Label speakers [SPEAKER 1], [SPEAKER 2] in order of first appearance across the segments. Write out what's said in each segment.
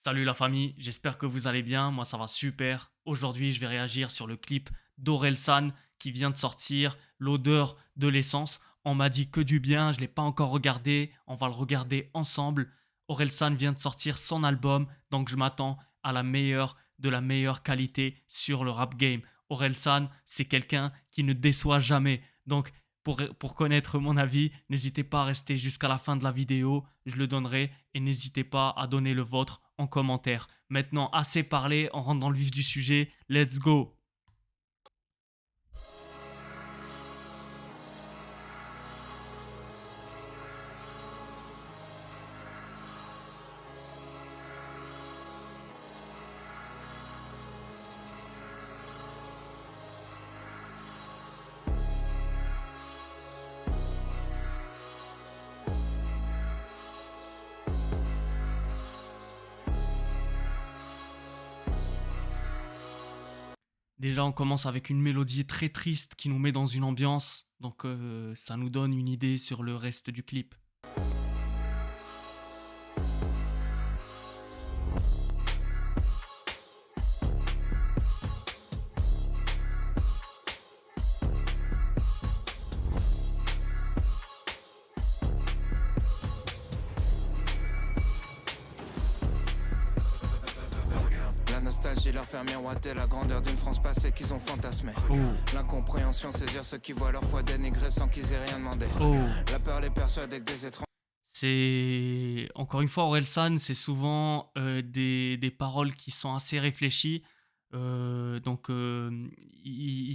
[SPEAKER 1] Salut la famille, j'espère que vous allez bien, moi ça va super. Aujourd'hui je vais réagir sur le clip d'Orelsan qui vient de sortir, l'odeur de l'essence. On m'a dit que du bien, je ne l'ai pas encore regardé, on va le regarder ensemble. Orelsan vient de sortir son album, donc je m'attends à la meilleure de la meilleure qualité sur le rap game. Orelsan, c'est quelqu'un qui ne déçoit jamais. Donc pour connaître mon avis, n'hésitez pas à rester jusqu'à la fin de la vidéo, je le donnerai et n'hésitez pas à donner le vôtre en commentaire. Maintenant, assez parlé, on rentre dans le vif du sujet, let's go! Déjà, on commence avec une mélodie très triste qui nous met dans une ambiance, donc ça nous donne une idée sur le reste du clip.
[SPEAKER 2] La nostalgie leur fait miroiter la grandeur d'une France passée qu'ils ont fantasmée.
[SPEAKER 1] Oh,
[SPEAKER 2] L'incompréhension saisir ceux qui voient leur foi dénigrée sans qu'ils aient rien demandé.
[SPEAKER 1] oh.
[SPEAKER 2] La peur les persuade que des étrangers.
[SPEAKER 1] C'est encore une fois Orelsan, c'est souvent des paroles qui sont assez réfléchies. Il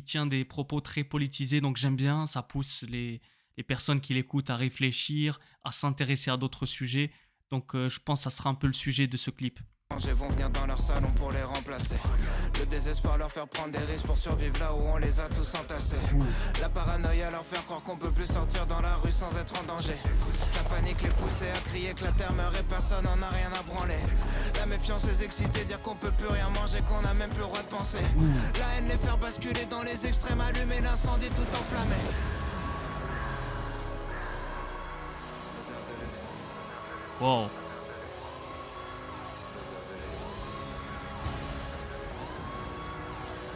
[SPEAKER 1] tient des propos très politisés, donc j'aime bien. Ça pousse les personnes qui l'écoutent à réfléchir, à s'intéresser à d'autres sujets. Donc je pense que ça sera un peu le sujet de ce clip.
[SPEAKER 2] Vont venir dans leur salon pour les remplacer. Le désespoir leur faire prendre des risques pour survivre là où on les a tous entassés. La paranoïa leur faire croire qu'on peut plus sortir dans la rue sans être en danger. La panique les pousser à crier que la terre meurt et personne n'en a rien à branler. La méfiance les exciter, dire qu'on peut plus rien manger, qu'on a même plus le droit de penser. La haine les faire basculer dans les extrêmes, allumer l'incendie tout enflammé.
[SPEAKER 1] Wow.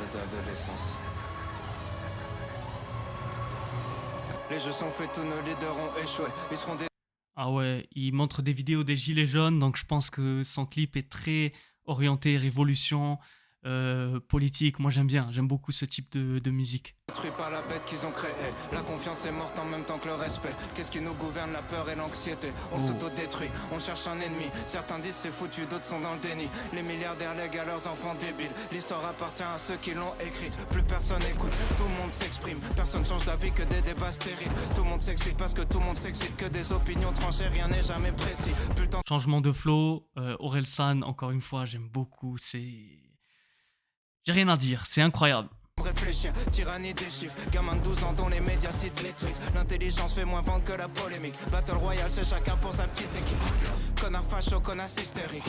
[SPEAKER 2] L'odeur de l'essence. Les jeux sont faits, tous nos leaders ont échoué. Ils seront des
[SPEAKER 1] Ah ouais, il montre des vidéos des Gilets jaunes, donc je pense que son clip est très orienté révolution, politique. Moi j'aime beaucoup ce type de musique.
[SPEAKER 2] détruits par la bête qu'ils ont créée. La confiance est morte en même temps que le respect. Qu'est-ce qui nous gouverne, la peur et l'anxiété? On s'auto-détruit, on cherche un ennemi. Certains disent c'est foutu, d'autres sont dans le déni. Les milliardaires lèguent à leurs enfants débiles. L'histoire appartient à ceux qui l'ont écrite. Plus personne écoute, tout le monde s'exprime. Personne change d'avis que des débats stériles. Tout le monde s'excite parce que tout le monde s'excite. Que des opinions tranchées, rien n'est jamais précis. Plus le temps
[SPEAKER 1] Changement de flow, Orelsan, encore une fois, j'aime beaucoup. J'ai rien à dire, c'est incroyable.
[SPEAKER 2] de réfléchir, tyrannie des chiffres. Gamin de 12 ans dont les médias citent les tricks. L'intelligence fait moins vendre que la polémique. Battle Royale, c'est chacun pour sa petite équipe. Connard facho, connard hystérique.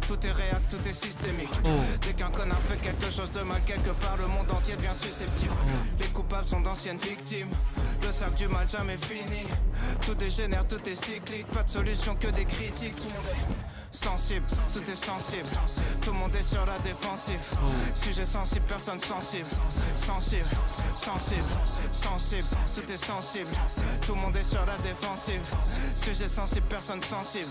[SPEAKER 2] Tout est réel, tout est systémique. Dès qu'un connard fait quelque chose de mal quelque part, le monde entier devient susceptible. Les coupables sont d'anciennes victimes. Le cercle du mal jamais fini. Tout dégénère, tout est cyclique. Pas de solution que des critiques. Tout le monde est sensible, tout est sensible. Tout le monde est sur la défensive. Sujet sensible, personne sensible. Sensible, sensible, sensible. Tout est sensible. Tout le monde est sur la défensive. Sujet sensible, personne sensible.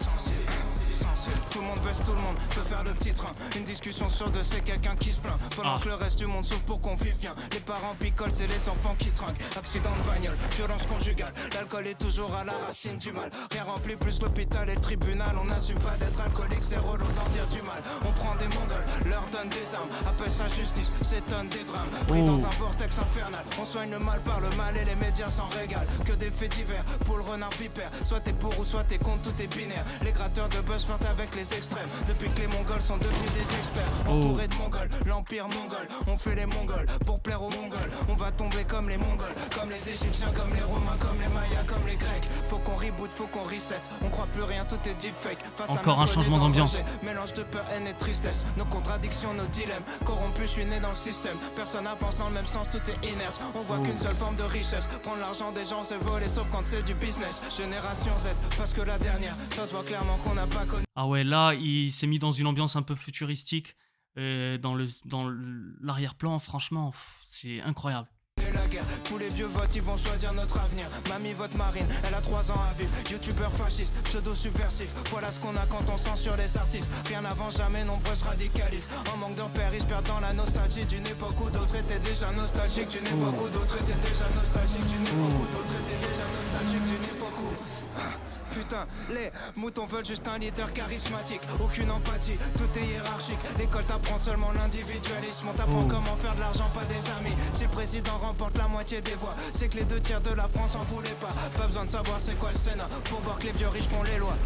[SPEAKER 2] Tout le monde baisse, tout le monde peut faire le petit train. Une discussion sur deux, c'est quelqu'un qui se plaint. Pendant que le reste du monde souffre pour qu'on vive bien. Les parents picolent, c'est les enfants qui trinquent. Accident de bagnole, violence conjugale. L'alcool est toujours à la racine du mal. Rien rempli plus l'hôpital et le tribunal. On n'assume pas d'être alcoolique, c'est relou d'en dire du mal. On prend des mongols, leur donne des armes. Appelle ça justice, s'étonne des drames. Pris dans un vortex infernal. On soigne le mal par le mal et les médias s'en régalent. Que des faits divers, pour le renard vipère. Soit t'es pour ou soit t'es contre, tout est binaire. Les gratteurs de buzz flirtent avec les extrêmes. Depuis que les mongols sont devenus des experts. Entourés de mongols, l'empire mongol. On fait les mongols pour plaire aux mongols. On va tomber comme les mongols, comme les égyptiens, comme les romains, comme les mayas, comme les grecs. Faut qu'on reboot, faut qu'on reset. On croit plus rien, tout est deepfake. Face
[SPEAKER 1] Encore un changement d'ambiance.
[SPEAKER 2] mélange de peur, haine et tristesse. Nos contradictions, nos dilemmes, corrompus, je suis né dans le système. Personne avance dans le même sens, tout est inerte. On voit qu'une seule forme de richesse. Prendre l'argent des gens, c'est voler, sauf quand c'est du business. Génération Z, parce que la dernière, ça se voit clairement qu'on n'a pas connu.
[SPEAKER 1] Ah ouais, là, il s'est mis dans une ambiance un peu futuristique. Dans l'arrière-plan, franchement, c'est incroyable.
[SPEAKER 2] La guerre, tous les vieux votes, ils vont choisir notre avenir. Mamie vote Marine, elle a 3 ans à vivre. Youtubeur fasciste, pseudo-subversif. Voilà ce qu'on a quand on censure les artistes. Rien n'avant jamais, nombreux se radicalisent. En manque de repères, ils se perdent dans la nostalgie d'une époque où d'autres étaient déjà nostalgiques. D'une époque où d'autres étaient déjà nostalgiques. D'une époque où d'autres étaient déjà nostalgiques. D'une époque où... Putain, les moutons veulent juste un leader charismatique. Aucune empathie, tout est hiérarchique. L'école t'apprend seulement l'individualisme. On t'apprend comment faire de l'argent, pas des amis. Si le président remporte la moitié des voix, c'est que les 2 tiers de la France en voulaient pas. Pas besoin de savoir c'est quoi le Sénat pour voir que les vieux riches font les lois.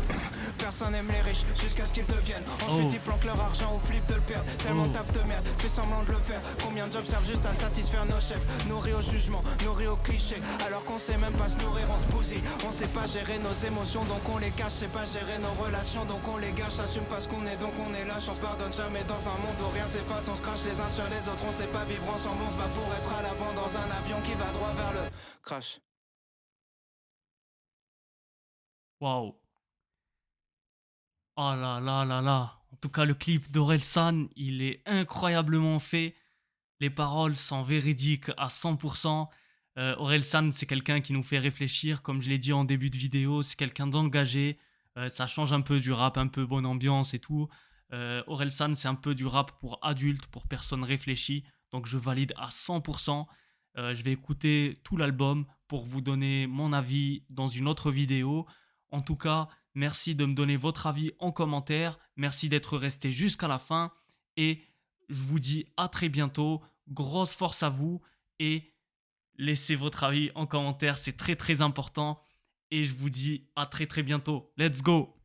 [SPEAKER 2] Personne n'aime les riches jusqu'à ce qu'ils deviennent. Ensuite ils planquent leur argent ou flippent de le perdre. Tellement taf de merde, fait semblant de le faire. Combien de jobs servent juste à satisfaire nos chefs? Nourris au jugement, nourris au cliché. Alors qu'on sait même pas se nourrir, on se bousille. On sait pas gérer nos émotions, donc on les cache. C'est pas gérer nos relations, donc on les gâche. Assume pas ce qu'on est, donc on est lâche. On se pardonne jamais dans un monde où rien s'efface. On se crache les uns sur les autres, on sait pas vivre ensemble. On se bat pour être à l'avant dans un avion qui va droit vers le crash.
[SPEAKER 1] Waouh. Oh là là là là. En tout cas, le clip d'Orelsan, il est incroyablement fait. Les paroles sont véridiques à 100%. Orelsan, c'est quelqu'un qui nous fait réfléchir. Comme je l'ai dit en début de vidéo, c'est quelqu'un d'engagé. Ça change un peu du rap, un peu bonne ambiance et tout. Orelsan, c'est un peu du rap pour adultes, pour personnes réfléchies. Donc je valide à 100%. Je vais écouter tout l'album pour vous donner mon avis dans une autre vidéo. En tout cas, merci de me donner votre avis en commentaire. Merci d'être resté jusqu'à la fin. Et je vous dis à très bientôt. Grosse force à vous. Et laissez votre avis en commentaire. C'est très très important. Et je vous dis à très très bientôt. Let's go!